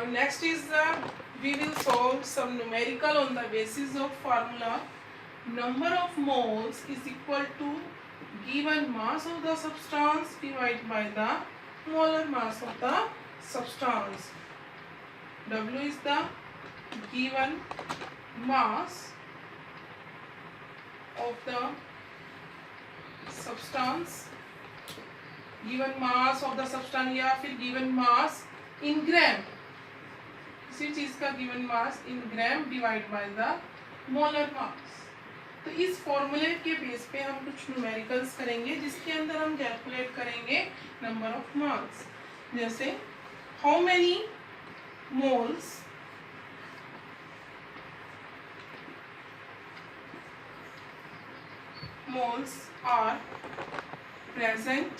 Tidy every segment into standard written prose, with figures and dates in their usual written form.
Next is we will solve some numerical on the basis of formula. Number of moles is equal to given mass of the substance divided by the molar mass of the substance. W is the given mass of the substance, given mass of the substance या फिर given mass in gram, किसी चीज का given mass in gram divided by the molar mass. तो इस फॉर्मूले के base पे हम कुछ न्यूमेरिकल्स करेंगे जिसके अंदर हम कैलकुलेट करेंगे नंबर ऑफ मास. जैसे how many moles are present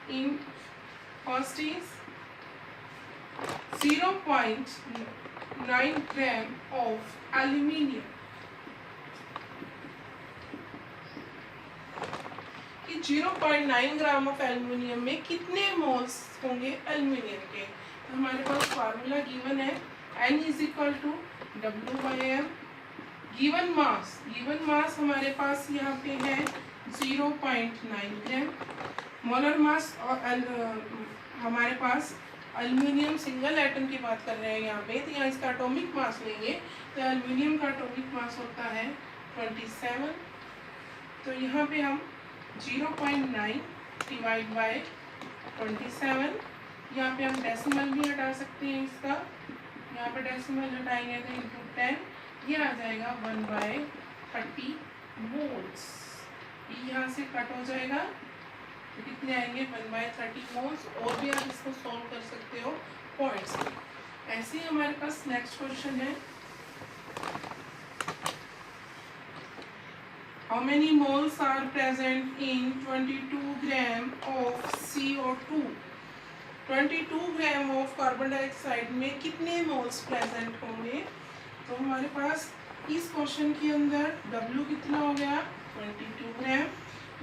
in first is 0.9 gram of aluminium. कि 0.9 ग्राम ऑफ एल्यूमिनियम में कितने मोल्स होंगे एल्यूमिनियम के. तो हमारे पास फार्मूला गिवन है N is equal to W/M. Given mass हमारे पास यहाँ पे है 0.9 ग्राम. मोलर मास और हमारे पास एल्यूमिनियम सिंगल एटम की बात कर रहे हैं यहाँ पे, तो यहाँ इसका एटॉमिक मास लेंगे तो एल्यूमिनियम का एटॉमिक मास होता है 27. तो यहाँ पे हम 0.9 डिवाइड बाय 27, यहाँ पे हम डेसिमल भी हटा सकते हैं इसका, यहाँ पे डेसिमल हटाएंगे तो इंटू 10, ये आ जाएगा 1/30 मोल्स. यहाँ से कट हो जाएगा तो कितने आएंगे 1/30 मोल्स. और भी आप इसको सॉल्व कर सकते हो पॉइंट्स. ऐसे ही हमारे पास नेक्स्ट क्वेश्चन है how many moles are present in 22 gram of CO2. 22 gram of carbon dioxide में कितने मोल्स प्रेजेंट होंगे. तो हमारे पास इस क्वेश्चन के अंदर W कितना हो गया 22 ग्राम.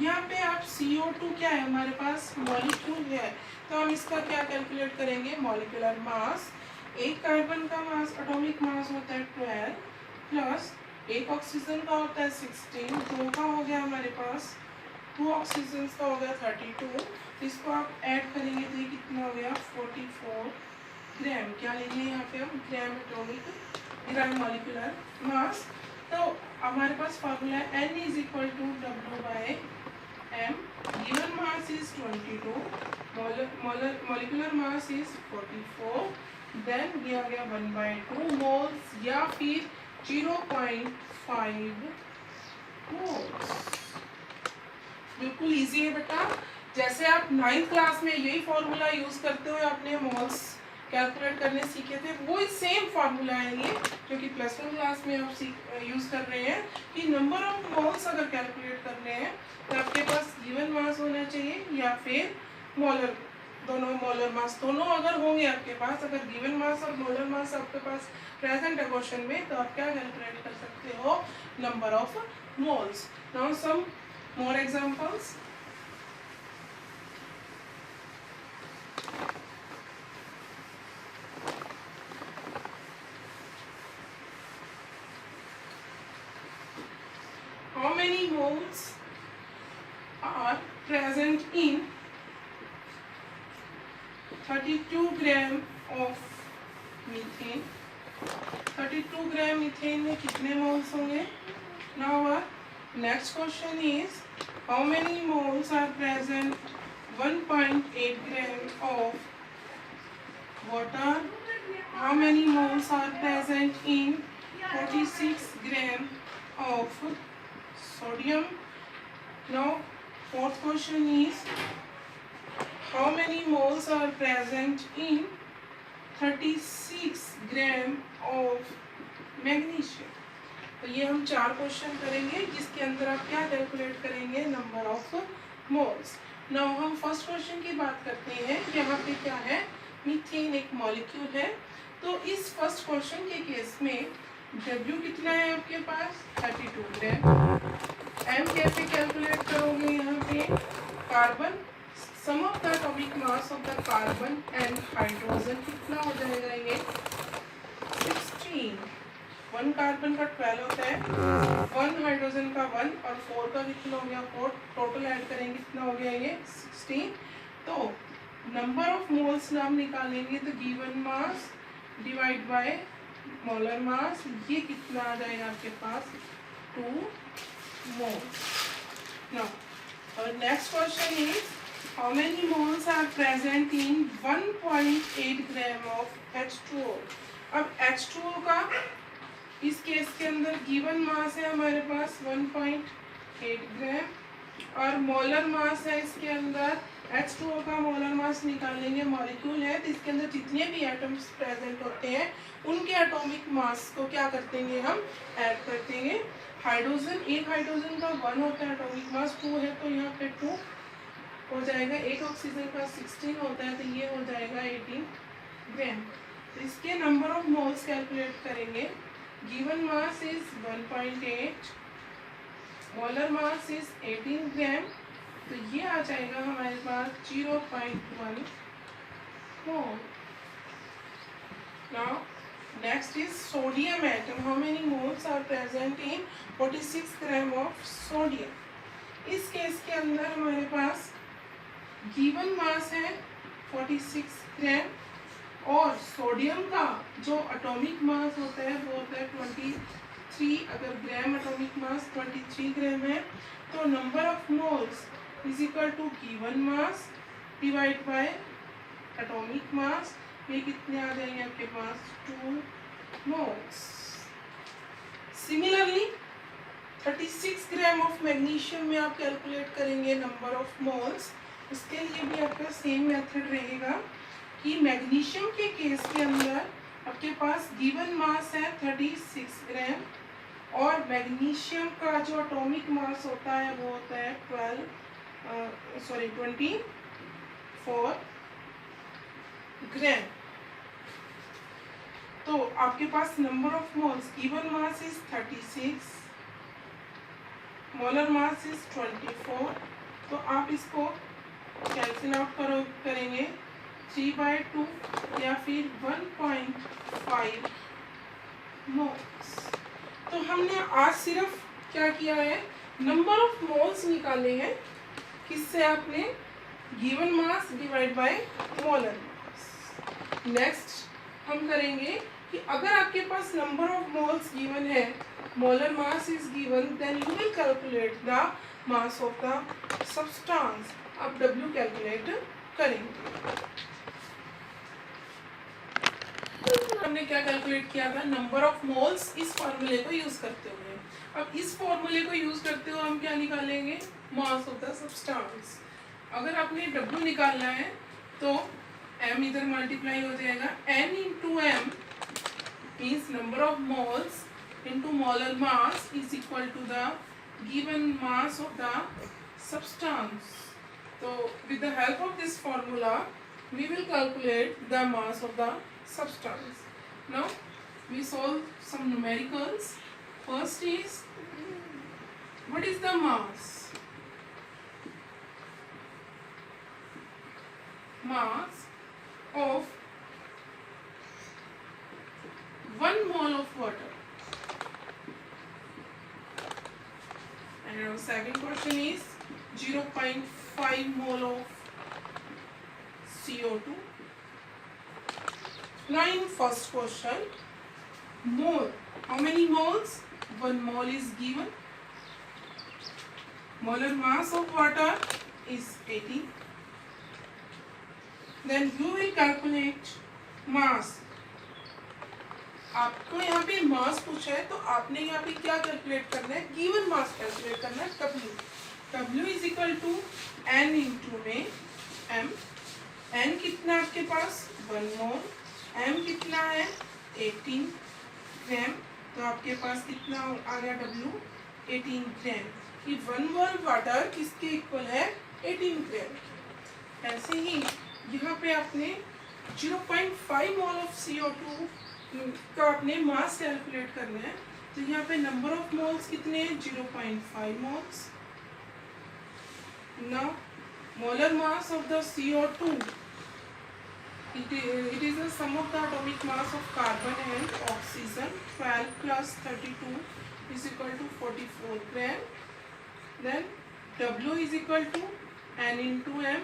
यहाँ पे आप CO2 क्या है हमारे पास मॉलिक्यूल है, तो हम इसका क्या कैलकुलेट करेंगे मॉलिक्यूलर मास. एक कार्बन का मास एटॉमिक मास होता है 12 प्लस एक ऑक्सीजन का होता है 16, दो का हो गया हमारे पास 2 ऑक्सीजन का हो गया 32. तो इसको आप ऐड करेंगे तो ये कितना हो गया 44 ग्राम. क्या लेंगे यहाँ पे हम gram atomic gram molecular mass. तो हमारे पास फार्मूला है N is equal to W/M. Given mass is 22, molecular mass is 44, then दिया गया 1/2 मोल्स या फिर 0.5 मोल्स. बिल्कुल इजी है बेटा. जैसे आप 9th क्लास में यही फॉर्मूला यूज करते हुए अपने मोल्स कैलकुलेट करने सीखे थे, वो सेम फार्मूला है ये जो कि +1 क्लास में आप यूज कर रहे हैं. कि नंबर ऑफ मोल्स अगर कैलकुलेट कर रहे हैं तो आपके पास गिवन मास होना चाहिए या फिर मोलर, दोनों मोलर मास दोनों अगर होंगे आपके पास. अगर गिवन मास और मोलर मास आपके पास प्रेजेंट है क्वेश्चन में तो आप क्या कैलकुलेट कर सकते हो number of moles. Now some more examples. How many moles are present in 32 gram of methane. 32 gram methane में कितने मोल्स होंगे. Now next question is how many moles are present 1.8 gram of water. How many moles are present in 46 gram of sodium. Now fourth question is how many moles are present in 36 gram of magnesium. तो ये हम 4 question करेंगे जिसके अंदर आप क्या calculate करेंगे number of moles. Now हम फर्स्ट क्वेश्चन की बात करते हैं. यहाँ पे क्या है मीथेन एक मॉलिक्यूल है. तो इस फर्स्ट क्वेश्चन के केस में W कितना है आपके पास 32 ग्राम. M कैसे कैलकुलेट करोगे यहाँ पे carbon sum of the atomic mass of the carbon and hydrogen कितना हो जाएगा ये 16। 1 कार्बन का 12 होता है, 1 हाइड्रोजन का 1 और 4 का कितना हो गया 4, टोटल ऐड करेंगे कितना हो गया ये 16। तो नंबर ऑफ मोल्स नाम निकालेंगे तो given mass divide by molar mass, ये कितना आ जाएगा आपके पास 2 मोल्स। नाउ और next question is how many moles are present in 1.8 gram of H2O। अब H2O का इस केस के अंदर गिवन मास है हमारे पास 1.8 ग्राम और मोलर मास है इसके अंदर H2O का मोलर मास निकालेंगे, मॉलिक्यूल है तो इसके अंदर जितने भी एटम्स प्रेजेंट होते हैं उनके एटॉमिक मास को क्या करते हैं हम ऐड कर देंगे। हाइड्रोजन, एक हाइड्रोजन का 1 होता है एटॉमिक मास, 2 है तो यहाँ पे 2 हो जाएगा, एक ऑक्सीजन का 16 होता है तो ये हो जाएगा 18 ग्राम। तो इसके नंबर ऑफ मोल्स कैलकुलेट करेंगे। Given mass is 1.8, molar mass is 18 gram, तो ये आ जाएगा हमारे पास 0.1 mole. Now next is sodium atom, how many moles are present in 46 gram of sodium. इस केस के अंदर हमारे पास गिवन मास है 46 ग्राम और सोडियम का जो एटॉमिक मास होता है वो होता है 23। अगर ग्राम एटॉमिक मास 23 ग्राम है तो number of moles is equal to given mass divide by atomic mass, ये कितने आ जाएंगे आपके पास 2 moles. Similarly 36 gram of magnesium में आप कैलकुलेट करेंगे नंबर ऑफ मोल्स, उसके लिए भी आपका सेम मेथड रहेगा कि मैग्नीशियम के केस के अंदर आपके पास गिवन मास है 36 ग्राम और मैग्नीशियम का जो एटॉमिक मास होता है वो होता है 24 ग्राम। तो आपके पास number of moles given mass is 36, molar mass is 24, तो आप इसको कैंसिल आउट करेंगे 3/2 या फिर 1.5 मोल्स। तो हमने आज सिर्फ क्या किया है नंबर ऑफ मोल्स निकाले हैं, किससे आपने given mass divide by molar mass. Next हम करेंगे कि अगर आपके पास नंबर ऑफ मोल्स गिवन है, molar mass is given, then you will calculate the mass of the substance. आप W कैलकुलेट करेंगे। हमने क्या कैलकुलेट किया था नंबर ऑफ मोल्स इस फॉर्मूले को यूज करते हुए। अब इस फॉर्मूले को यूज करते हुए हम क्या निकालेंगे मास ऑफ द सब्सटेंस। अगर आपने W निकालना है तो M इधर मल्टीप्लाई हो जाएगा, N into M means number of moles into molar mass is equal to the given mass of the substance. So with the help of this formula we will calculate the mass of the substance. Now we solve some numericals. First is what is the mass? Mass of 1 mole of water. And our second question is 0.5 mole of CO2. Now in first question, mole. How many moles? 1 mole is given. Molar mass of water is 80. Then you will calculate mass. आपको यहाँ पे मास पूछा है तो आपने यहाँ पे क्या कैलकुलेट करना है गिवन मास कैलकुलेट करना है W। W is equal to N into में M। N कितना आपके पास 1 मोल, M कितना है 18 ग्राम, तो आपके पास कितना आ गया W 18 ग्राम। कि 1 मोल वाटर किसके इक्वल है 18 ग्राम। ऐसे ही यहाँ पे आपने 0.5 मोल ऑफ CO2 का आपने मास कैलकुलेट करना है, तो यहाँ पे नंबर ऑफ मोल्स कितने हैं 0.5 moles. Now molar mass of the CO2, it is the sum of the atomic mass of carbon and oxygen. 12 plus 32 is equal to 44 gram. Then W is equal to N into M,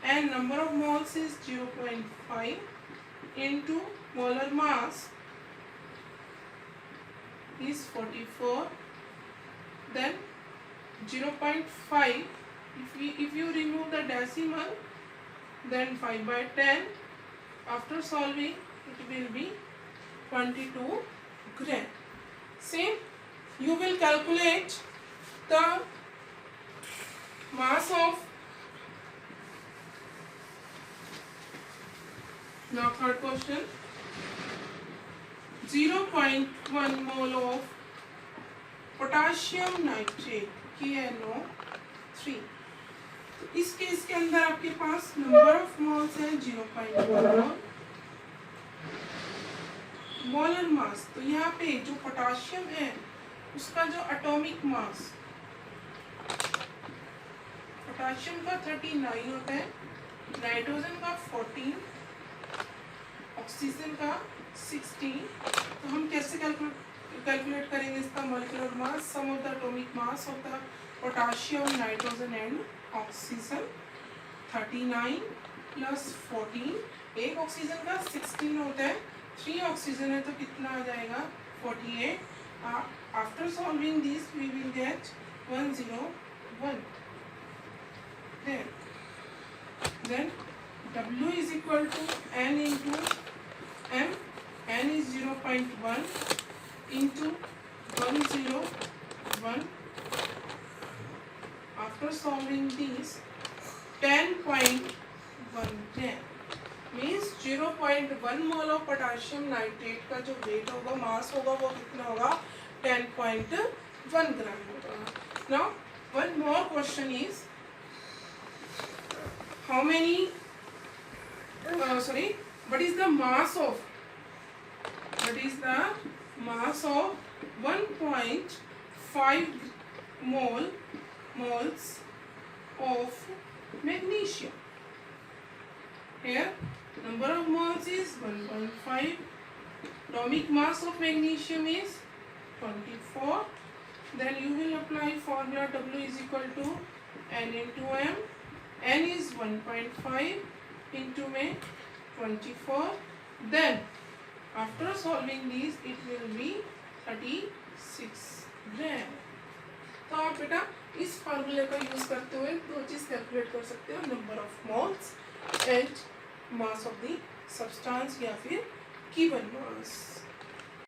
and number of moles is 0.5 into molar mass is 44. Then 0.5, if you remove the decimal, then 5 by 10, after solving it will be 22 gram. Same, you will calculate the mass of, now third question, 0.1 mole of potassium nitrate KNO3। तो इस case के अंदर आपके पास number of moles है 0.1 मोल, molar mass, तो यहाँ पे जो पोटाशियम है उसका जो एटॉमिक मास, पोटाशियम का 39 होता है, नाइट्रोजन का 14, ऑक्सीजन का 16। तो हम कैसे कैलकुलेट करेंगे इसका molecular mass? Sum of the atomic mass of the potassium, nitrogen and oxygen 39 plus 14, एक ऑक्सीजन का 16 होता है, 3 ऑक्सीजन है तो कितना आ जाएगा 48। After solving this we will get 101। then W is equal to N into M, N is 0.1 into 101. After solving these, 10.1 gram means 0.1 mole of potassium nitrate का जो weight होगा, mass होगा, वो कितना होगा 10.1 gram होगा। Now one more question is, how many what is the mass of 1.5 moles of magnesium? Here number of moles is 1.5, atomic mass of magnesium is 24. Then you will apply formula W is equal to N into M, N is 1.5 into 24. Then after solving these it will be 36 gram. तो आप बेटा इस फार्मूले का use करते हुए दो चीज कैलकुलेट कर सकते हो, number of moles and mass of the substance या फिर गिवन मास।